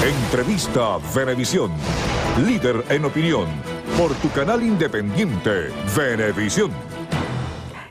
Entrevista Venevisión. Líder en opinión. Por tu canal independiente, Venevisión.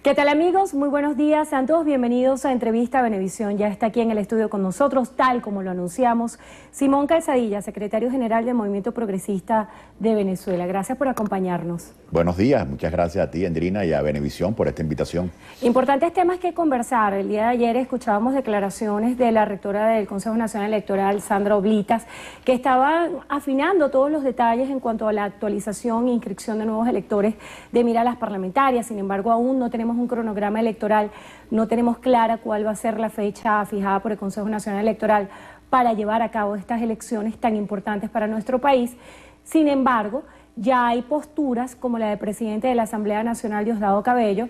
¿Qué tal, amigos? Muy buenos días. Sean todos bienvenidos a Entrevista Venevisión. Ya está aquí en el estudio con nosotros, tal como lo anunciamos, Simón Calzadilla, secretario general del Movimiento Progresista de Venezuela. Gracias por acompañarnos. Buenos días. Muchas gracias a ti, Andrina, y a Venevisión por esta invitación. Importantes temas que conversar. El día de ayer escuchábamos declaraciones de la rectora del Consejo Nacional Electoral, Sandra Oblitas, que estaba afinando todos los detalles en cuanto a la actualización e inscripción de nuevos electores de mira a las parlamentarias. Sin embargo, aún no tenemos un cronograma electoral, no tenemos clara cuál va a ser la fecha fijada por el Consejo Nacional Electoral para llevar a cabo estas elecciones tan importantes para nuestro país. Sin embargo, ya hay posturas como la del presidente de la Asamblea Nacional, Diosdado Cabello,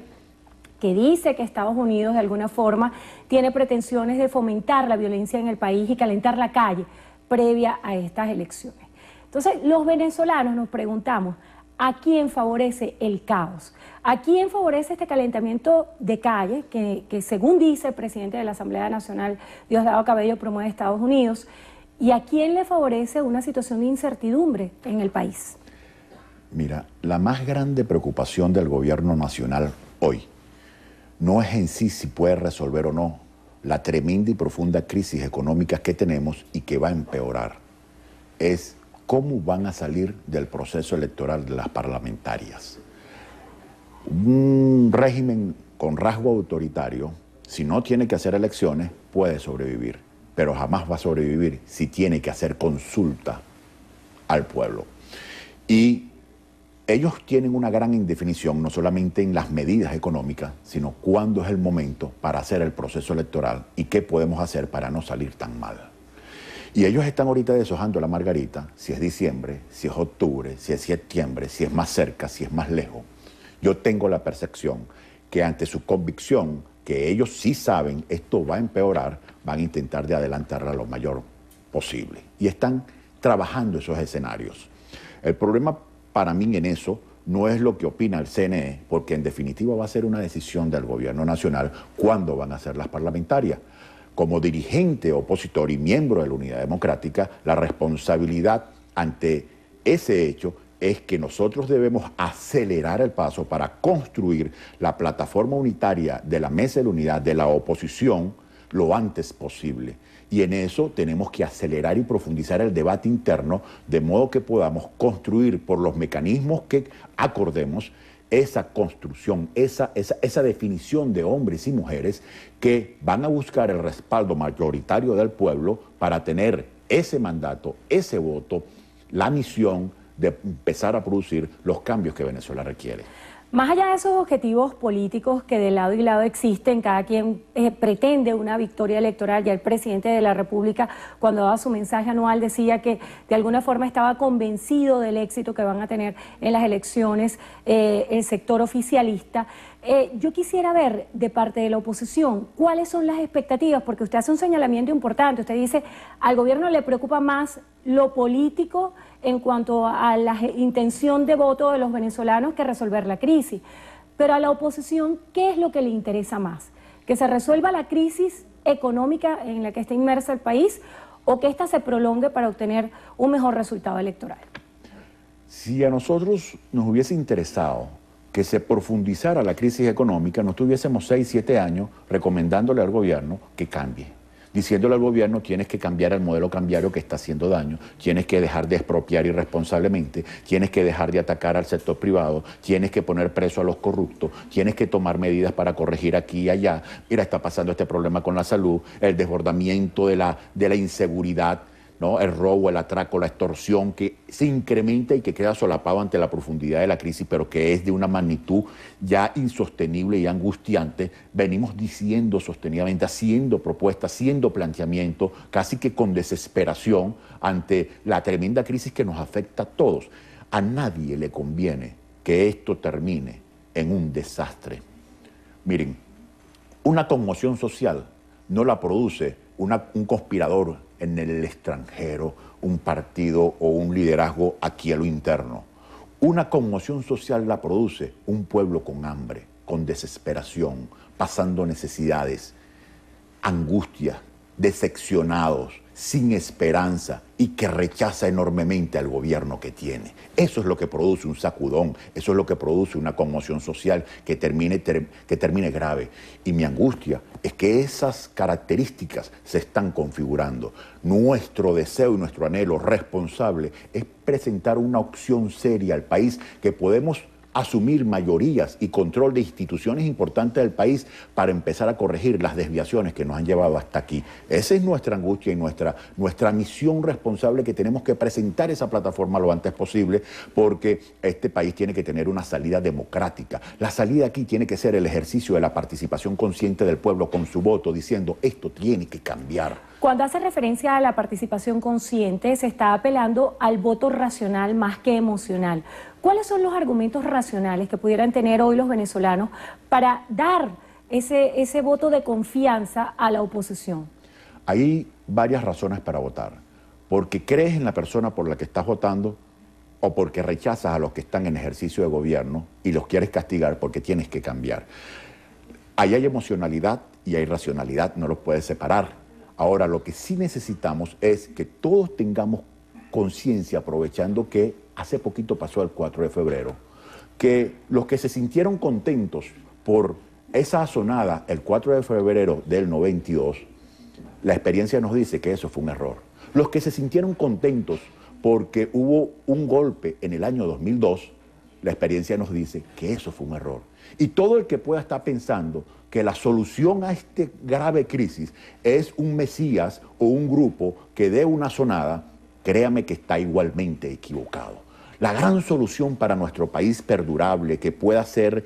que dice que Estados Unidos de alguna forma tiene pretensiones de fomentar la violencia en el país y calentar la calle previa a estas elecciones. Entonces, los venezolanos nos preguntamos, ¿a quién favorece el caos? ¿A quién favorece este calentamiento de calle que según dice el presidente de la Asamblea Nacional, Diosdado Cabello, promueve Estados Unidos? ¿Y a quién le favorece una situación de incertidumbre en el país? Mira, la más grande preocupación del gobierno nacional hoy no es en sí si puede resolver o no la tremenda y profunda crisis económica que tenemos y que va a empeorar. Es cómo van a salir del proceso electoral de las parlamentarias. Un régimen con rasgo autoritario, si no tiene que hacer elecciones, puede sobrevivir, pero jamás va a sobrevivir si tiene que hacer consulta al pueblo. Y ellos tienen una gran indefinición, no solamente en las medidas económicas, sino cuándo es el momento para hacer el proceso electoral y qué podemos hacer para no salir tan mal. Y ellos están ahorita deshojando la margarita, si es diciembre, si es octubre, si es septiembre, si es más cerca, si es más lejos. Yo tengo la percepción que ante su convicción, que ellos sí saben esto va a empeorar, van a intentar de adelantarla lo mayor posible. Y están trabajando esos escenarios. El problema para mí en eso no es lo que opina el CNE, porque en definitiva va a ser una decisión del gobierno nacional cuándo van a ser las parlamentarias. Como dirigente opositor y miembro de la Unidad Democrática, la responsabilidad ante ese hecho es que nosotros debemos acelerar el paso para construir la plataforma unitaria de la Mesa de la Unidad de la oposición lo antes posible. Y en eso tenemos que acelerar y profundizar el debate interno de modo que podamos construir por los mecanismos que acordemos esa construcción, esa definición de hombres y mujeres que van a buscar el respaldo mayoritario del pueblo para tener ese mandato, ese voto, la misión de empezar a producir los cambios que Venezuela requiere. Más allá de esos objetivos políticos que de lado y lado existen, cada quien pretende una victoria electoral. Ya el presidente de la República, cuando daba su mensaje anual, decía que de alguna forma estaba convencido del éxito que van a tener en las elecciones el sector oficialista. Yo quisiera ver de parte de la oposición cuáles son las expectativas, porque usted hace un señalamiento importante. Usted dice, al gobierno le preocupa más lo político en cuanto a la intención de voto de los venezolanos que resolver la crisis. Pero a la oposición, ¿qué es lo que le interesa más? ¿Que se resuelva la crisis económica en la que está inmersa el país o que ésta se prolongue para obtener un mejor resultado electoral? Si a nosotros nos hubiese interesado que se profundizara la crisis económica, no tuviésemos 6, 7 años recomendándole al gobierno que cambie, diciéndole al gobierno tienes que cambiar el modelo cambiario que está haciendo daño, tienes que dejar de expropiar irresponsablemente, tienes que dejar de atacar al sector privado, tienes que poner preso a los corruptos, tienes que tomar medidas para corregir aquí y allá. Mira, está pasando este problema con la salud, el desbordamiento de la inseguridad, ¿no? El robo, el atraco, la extorsión que se incrementa y que queda solapado ante la profundidad de la crisis, pero que es de una magnitud ya insostenible y angustiante. Venimos diciendo sostenidamente, haciendo propuestas, haciendo planteamientos, casi que con desesperación ante la tremenda crisis que nos afecta a todos. A nadie le conviene que esto termine en un desastre. Miren, una conmoción social no la produce un conspirador en el extranjero, un partido o un liderazgo aquí a lo interno. Una conmoción social la produce un pueblo con hambre, con desesperación, pasando necesidades, angustias, decepcionados, sin esperanza y que rechaza enormemente al gobierno que tiene. Eso es lo que produce un sacudón, eso es lo que produce una conmoción social que termine grave. Y mi angustia es que esas características se están configurando. Nuestro deseo y nuestro anhelo responsable es presentar una opción seria al país que podemos asumir mayorías y control de instituciones importantes del país para empezar a corregir las desviaciones que nos han llevado hasta aquí. Esa es nuestra angustia y nuestra misión responsable, que tenemos que presentar esa plataforma lo antes posible, porque este país tiene que tener una salida democrática. La salida aquí tiene que ser el ejercicio de la participación consciente del pueblo con su voto, diciendo esto tiene que cambiar. Cuando hace referencia a la participación consciente, se está apelando al voto racional más que emocional. ¿Cuáles son los argumentos racionales que pudieran tener hoy los venezolanos para dar ese voto de confianza a la oposición? Hay varias razones para votar. Porque crees en la persona por la que estás votando, o porque rechazas a los que están en ejercicio de gobierno y los quieres castigar porque tienes que cambiar. Ahí hay emocionalidad y hay racionalidad, no los puedes separar. Ahora, lo que sí necesitamos es que todos tengamos conciencia, aprovechando que hace poquito pasó el 4 de febrero, que los que se sintieron contentos por esa asonada el 4 de febrero del 92, la experiencia nos dice que eso fue un error. Los que se sintieron contentos porque hubo un golpe en el año 2002, la experiencia nos dice que eso fue un error. Y todo el que pueda estar pensando que la solución a esta grave crisis es un Mesías o un grupo que dé una sonada, créame que está igualmente equivocado. La gran solución para nuestro país perdurable, que pueda ser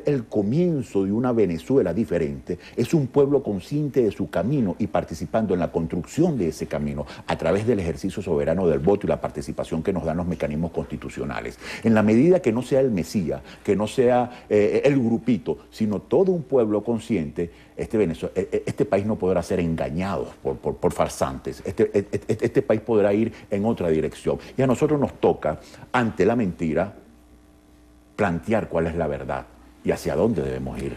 el comienzo de una Venezuela diferente, es un pueblo consciente de su camino y participando en la construcción de ese camino a través del ejercicio soberano del voto y la participación que nos dan los mecanismos constitucionales. En la medida que no sea el Mesías, que no sea el grupito, sino todo un pueblo consciente, este país no podrá ser engañado por farsantes. Este país podrá ir en otra dirección. Y a nosotros nos toca, ante la mentira, plantear cuál es la verdad y hacia dónde debemos ir.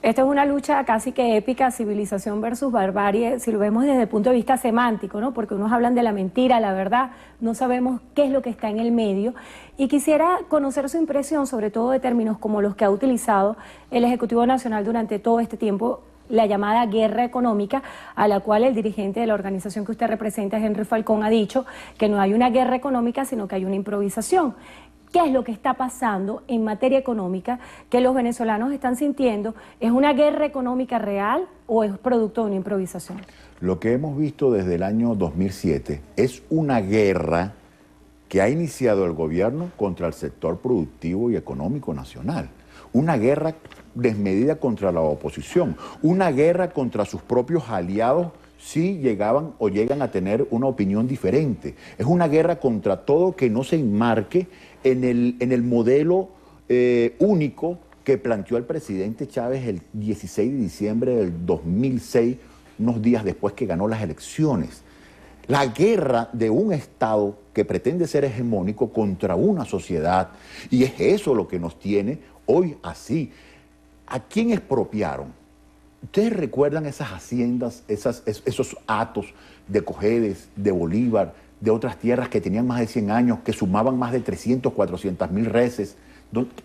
Esta es una lucha casi que épica, civilización versus barbarie, si lo vemos desde el punto de vista semántico, ¿no? Porque unos hablan de la mentira, la verdad, no sabemos qué es lo que está en el medio. Y quisiera conocer su impresión, sobre todo de términos como los que ha utilizado el Ejecutivo Nacional durante todo este tiempo, la llamada guerra económica, a la cual el dirigente de la organización que usted representa, Henry Falcón, ha dicho que no hay una guerra económica, sino que hay una improvisación. ¿Qué es lo que está pasando en materia económica que los venezolanos están sintiendo? ¿Es una guerra económica real o es producto de una improvisación? Lo que hemos visto desde el año 2007 es una guerra que ha iniciado el gobierno contra el sector productivo y económico nacional. Una guerra desmedida contra la oposición, una guerra contra sus propios aliados si llegaban o llegan a tener una opinión diferente. Es una guerra contra todo que no se enmarque en el modelo único que planteó el presidente Chávez el 16 de diciembre del 2006, unos días después que ganó las elecciones. La guerra de un Estado que pretende ser hegemónico contra una sociedad, y es eso lo que nos tiene hoy así. ¿A quién expropiaron? ¿Ustedes recuerdan esas haciendas, esos atos de Cojedes, de Bolívar, de otras tierras que tenían más de 100 años, que sumaban más de 300, 400 mil reses?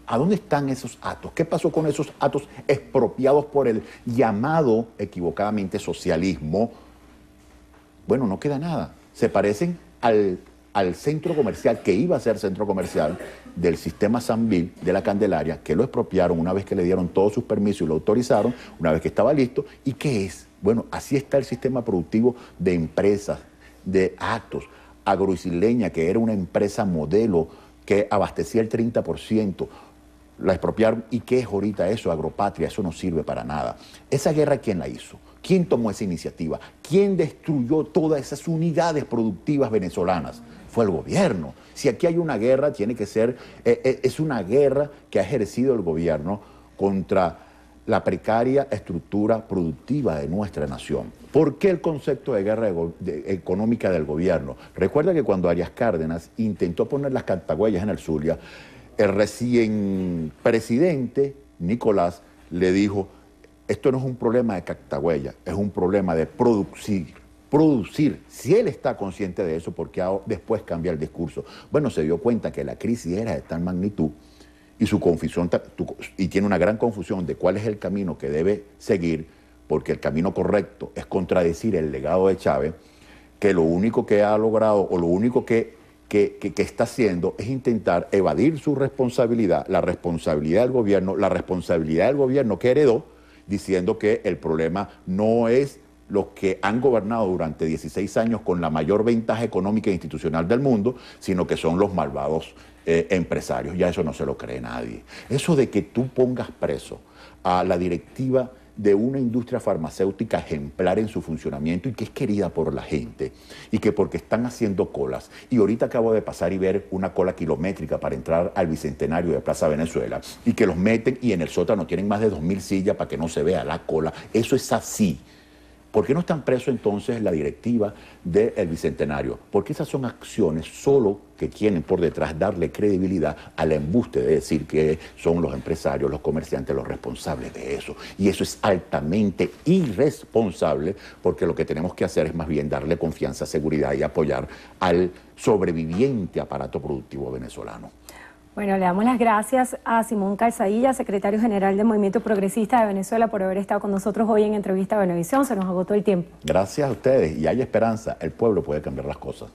¿A dónde están esos atos? ¿Qué pasó con esos atos expropiados por el llamado equivocadamente socialismo? Bueno, no queda nada. Se parecen al centro comercial, que iba a ser centro comercial del sistema Sanvil de la Candelaria, que lo expropiaron una vez que le dieron todos sus permisos y lo autorizaron, una vez que estaba listo. ¿Y qué es? Bueno, así está el sistema productivo de empresas, de Actos. Agroisleña, que era una empresa modelo que abastecía el 30%, la expropiaron. ¿Y qué es ahorita eso? Agropatria, eso no sirve para nada. ¿Esa guerra quién la hizo? ¿Quién tomó esa iniciativa? ¿Quién destruyó todas esas unidades productivas venezolanas? Fue el gobierno. Si aquí hay una guerra, tiene que ser, es una guerra que ha ejercido el gobierno contra la precaria estructura productiva de nuestra nación. ¿Por qué el concepto de guerra económica del gobierno? Recuerda que cuando Arias Cárdenas intentó poner las cantagüeyas en el Zulia, el recién presidente Nicolás le dijo: esto no es un problema de cactagüeya, es un problema de producir producir. Si él está consciente de eso, ¿por qué después cambia el discurso? Bueno, se dio cuenta que la crisis era de tal magnitud y su confusión, y tiene una gran confusión de cuál es el camino que debe seguir, porque el camino correcto es contradecir el legado de Chávez, que lo único que ha logrado o lo único que está haciendo es intentar evadir su responsabilidad, la responsabilidad del gobierno que heredó, diciendo que el problema no es los que han gobernado durante 16 años con la mayor ventaja económica e institucional del mundo, sino que son los malvados empresarios. Ya eso no se lo cree nadie. Eso de que tú pongas preso a la directiva de una industria farmacéutica ejemplar en su funcionamiento y que es querida por la gente y que porque están haciendo colas, y ahorita acabo de pasar y ver una cola kilométrica para entrar al Bicentenario de Plaza Venezuela y que los meten y en el sótano tienen más de 2.000 sillas para que no se vea la cola. Eso es así. ¿Por qué no están presos entonces la directiva del Bicentenario? Porque esas son acciones solo que tienen por detrás darle credibilidad al embuste de decir que son los empresarios, los comerciantes los responsables de eso. Y eso es altamente irresponsable, porque lo que tenemos que hacer es más bien darle confianza, seguridad y apoyar al sobreviviente aparato productivo venezolano. Bueno, le damos las gracias a Simón Calzadilla, secretario general del Movimiento Progresista de Venezuela, por haber estado con nosotros hoy en Entrevista a Venevisión. Se nos agotó el tiempo. Gracias a ustedes, y hay esperanza. El pueblo puede cambiar las cosas.